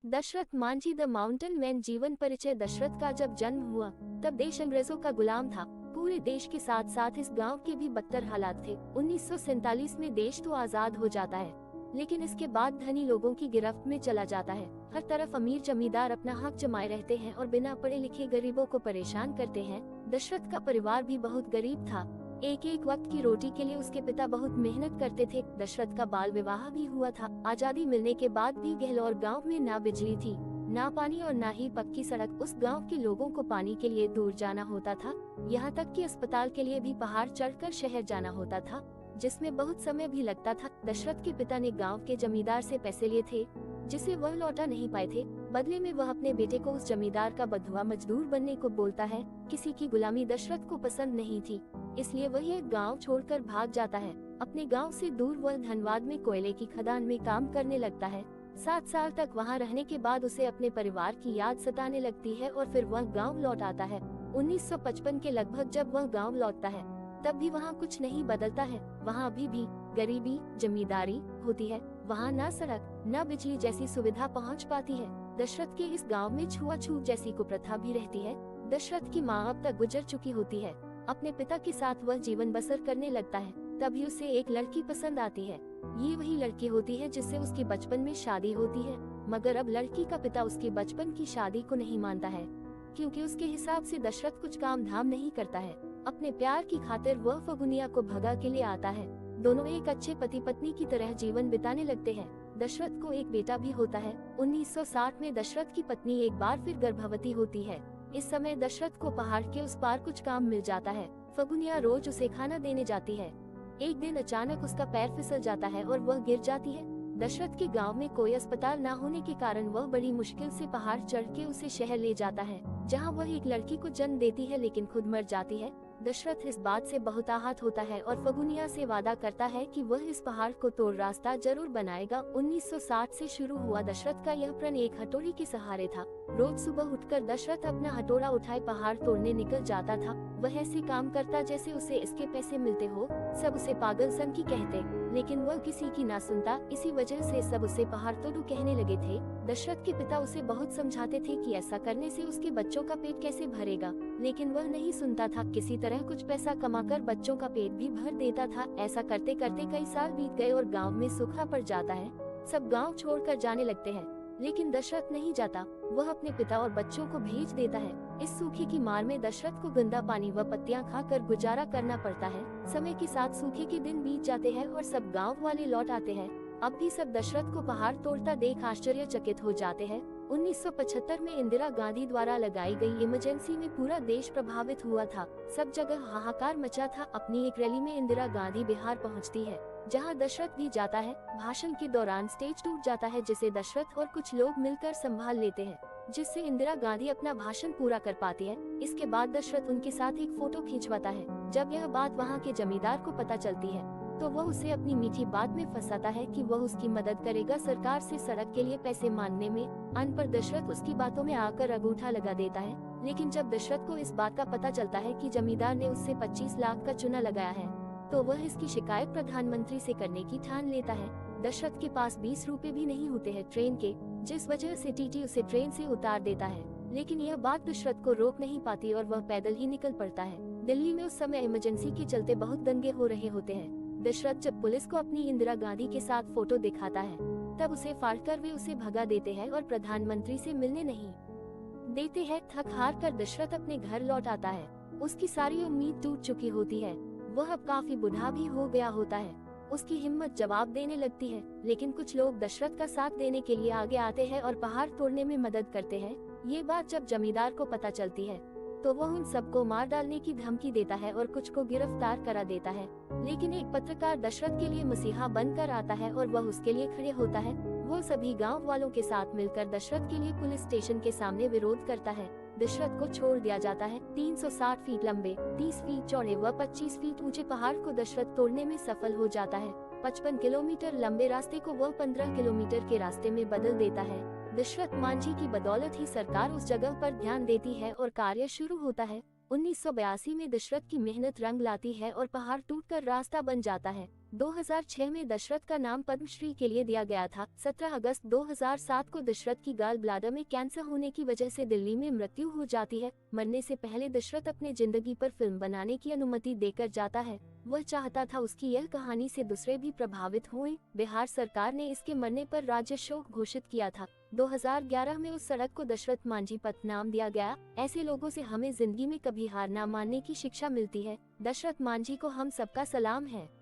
Dasharath Manjhi the mountain man जीवन परिचय। दशरथ का जब जन्म हुआ तब देश अंग्रेजों का गुलाम था। पूरे देश के साथ साथ इस गांव के भी बदतर हालात थे। 1947 में देश तो आजाद हो जाता है, लेकिन इसके बाद धनी लोगों की गिरफ्त में चला जाता है। हर तरफ अमीर जमींदार अपना हक जमाए रहते हैं और बिना पढ़े लिखे गरीबों को परेशान करते हैं। दशरथ का परिवार भी बहुत गरीब था। एक एक वक्त की रोटी के लिए उसके पिता बहुत मेहनत करते थे। दशरथ का बाल विवाह भी हुआ था। आजादी मिलने के बाद भी गहलोर गांव में ना बिजली थी, ना पानी और ना ही पक्की सड़क। उस गांव के लोगों को पानी के लिए दूर जाना होता था। यहाँ तक कि अस्पताल के लिए भी पहाड़ चढ़कर शहर जाना होता था, जिसमें बहुत समय भी लगता था। दशरथ के पिता ने गाँव के जमींदार से पैसे लिए थे, जिसे वह लौटा नहीं पाए थे। बदले में वह अपने बेटे को उस जमींदार का बंधुआ मजदूर बनने को बोलता है। किसी की गुलामी दशरथ को पसंद नहीं थी, इसलिए वह एक गांव छोड़कर भाग जाता है। अपने गांव से दूर वह धनबाद में कोयले की खदान में काम करने लगता है। 7 साल तक वहां रहने के बाद उसे अपने परिवार की याद सताने लगती है और फिर वह गांव लौट आता है। 1955 के लगभग जब वह गांव लौटता है तब भी वहां कुछ नहीं बदलता है। वहां अभी भी गरीबी जमींदारी होती है। वहां ना सड़क ना बिजली जैसी सुविधा पहुंच पाती है। दशरथ के इस गांव में छुआछूत जैसी कुप्रथा भी रहती है। दशरथ की माँ अब तक गुजर चुकी होती है। अपने पिता के साथ वह जीवन बसर करने लगता है। तभी उसे एक लड़की पसंद आती है। ये वही लड़की होती है जिससे उसकी बचपन में शादी होती है, मगर अब लड़की का पिता उसके बचपन की शादी को नहीं मानता है, क्योंकि उसके हिसाब से दशरथ कुछ काम धाम नहीं करता है। अपने प्यार की खातिर वह फगुनिया को भगा के लिए आता है। दोनों एक अच्छे पति पत्नी की तरह जीवन बिताने लगते हैं। दशरथ को एक बेटा भी होता है। 1960 में दशरथ की पत्नी एक बार फिर गर्भवती होती है। इस समय दशरथ को पहाड़ के उस पार कुछ काम मिल जाता है। फगुनिया रोज उसे खाना देने जाती है। एक दिन अचानक उसका पैर फिसल जाता है और वह गिर जाती है। दशरथ के गांव में कोई अस्पताल न होने के कारण वह बड़ी मुश्किल से पहाड़ चढ़ के उसे शहर ले जाता है, जहां वह एक लड़की को जन्म देती है, लेकिन खुद मर जाती है। दशरथ इस बात से बहुत आहत होता है और फगुनिया से वादा करता है कि वह इस पहाड़ को तोड़ रास्ता जरूर बनाएगा। 1960 से शुरू हुआ दशरथ का यह प्रण एक हथौड़ी के सहारे था। रोज सुबह उठकर दशरथ अपना हथौड़ा उठाए पहाड़ तोड़ने निकल जाता था। वह ऐसे काम करता जैसे उसे इसके पैसे मिलते हो। सब उसे पागल संकी कहते, लेकिन वह किसी की ना सुनता। इसी वजह से सब उसे पहाड़ तोड़ू कहने लगे थे। दशरथ के पिता उसे बहुत समझाते थे कि ऐसा करने से उसके बच्चों का पेट कैसे भरेगा, लेकिन वह नहीं सुनता था। किसी तरह कुछ पैसा कमाकर बच्चों का पेट भी भर देता था। ऐसा करते करते कई साल बीत गए और गांव में सूखा पड़ जाता है। सब गांव छोड़कर जाने लगते हैं, लेकिन दशरथ नहीं जाता। वह अपने पिता और बच्चों को भेज देता है। इस सूखे की मार में दशरथ को गंदा पानी व पत्तियां खाकर गुजारा करना पड़ता है। समय के साथ सूखे के दिन बीत जाते हैं और सब गांव वाले लौट आते हैं। अब भी सब दशरथ को पहाड़ तोड़ता देख आश्चर्यचकित हो जाते हैं। 1975 में इंदिरा गांधी द्वारा लगाई गई इमरजेंसी में पूरा देश प्रभावित हुआ था। सब जगह हाहाकार मचा था। अपनी एक रैली में इंदिरा गांधी बिहार पहुंचती है, जहां दशरथ भी जाता है। भाषण के दौरान स्टेज टूट जाता है, जिसे दशरथ और कुछ लोग मिलकर संभाल लेते हैं, जिससे इंदिरा गांधी अपना भाषण पूरा कर पाती है। इसके बाद दशरथ उनके साथ एक फोटो खिंचवाता है। जब यह बात वहां के जमींदार को पता चलती है तो वह उसे अपनी मीठी बात में फंसाता है कि वह उसकी मदद करेगा सरकार से सड़क के लिए पैसे मांगने में। अंत पर दशरथ उसकी बातों में आकर अंगूठा लगा देता है। लेकिन जब दशरथ को इस बात का पता चलता है कि जमींदार ने उससे 25 लाख का चूना लगाया है, तो वह इसकी शिकायत प्रधानमंत्री से करने की ठान लेता है। दशरथ के पास 20 रुपए भी नहीं होते हैं ट्रेन के, जिस वजह से टीटी उसे ट्रेन से उतार देता है। लेकिन यह बात दशरथ को रोक नहीं पाती और वह पैदल ही निकल पड़ता है। दिल्ली में उस समय इमरजेंसी के चलते बहुत दंगे हो रहे होते हैं। दशरथ जब पुलिस को अपनी इंदिरा गांधी के साथ फोटो दिखाता है, तब उसे फाड़कर वे उसे भगा देते हैं और प्रधानमंत्री से मिलने नहीं देते हैं। थक हार कर दशरथ अपने घर लौट आता है। उसकी सारी उम्मीद टूट चुकी होती है। वह अब काफी बूढ़ा भी हो गया होता है। उसकी हिम्मत जवाब देने लगती है, लेकिन कुछ लोग दशरथ का साथ देने के लिए आगे आते हैं और पहाड़ तोड़ने में मदद करते हैं। ये बात जब जमींदार को पता चलती है तो वह उन सबको मार डालने की धमकी देता है और कुछ को गिरफ्तार करा देता है। लेकिन एक पत्रकार दशरथ के लिए मसीहा बनकर आता है और वह उसके लिए खड़े होता है। वो सभी गांव वालों के साथ मिलकर दशरथ के लिए पुलिस स्टेशन के सामने विरोध करता है। दशरथ को छोड़ दिया जाता है। 360 फीट लंबे, 30 फीट चौड़े व 25 फीट ऊंचे पहाड़ को दशरथ तोड़ने में सफल हो जाता है। 55 किलोमीटर लंबे रास्ते को वह 15 किलोमीटर के रास्ते में बदल देता है। दशरथ मांझी की बदौलत ही सरकार उस जगह पर ध्यान देती है और कार्य शुरू होता है। 1982 में दशरथ की मेहनत रंग लाती है और पहाड़ टूटकर रास्ता बन जाता है। 2006 में दशरथ का नाम पद्मश्री के लिए दिया गया था। 17 अगस्त 2007 को दशरथ की गाल ब्लाडर में कैंसर होने की वजह से दिल्ली में मृत्यु हो जाती है। मरने से पहले दशरथ अपने जिंदगी पर फिल्म बनाने की अनुमति देकर जाता है। वह चाहता था उसकी यह कहानी से दूसरे भी प्रभावित हुए। बिहार सरकार ने इसके मरने पर राज्य शोक घोषित किया था। 2011 में उस सड़क को दशरथ मांझी पथ नाम दिया गया। ऐसे लोगों से हमें जिंदगी में कभी हार न मानने की शिक्षा मिलती है। दशरथ मांझी को हम सबका सलाम है।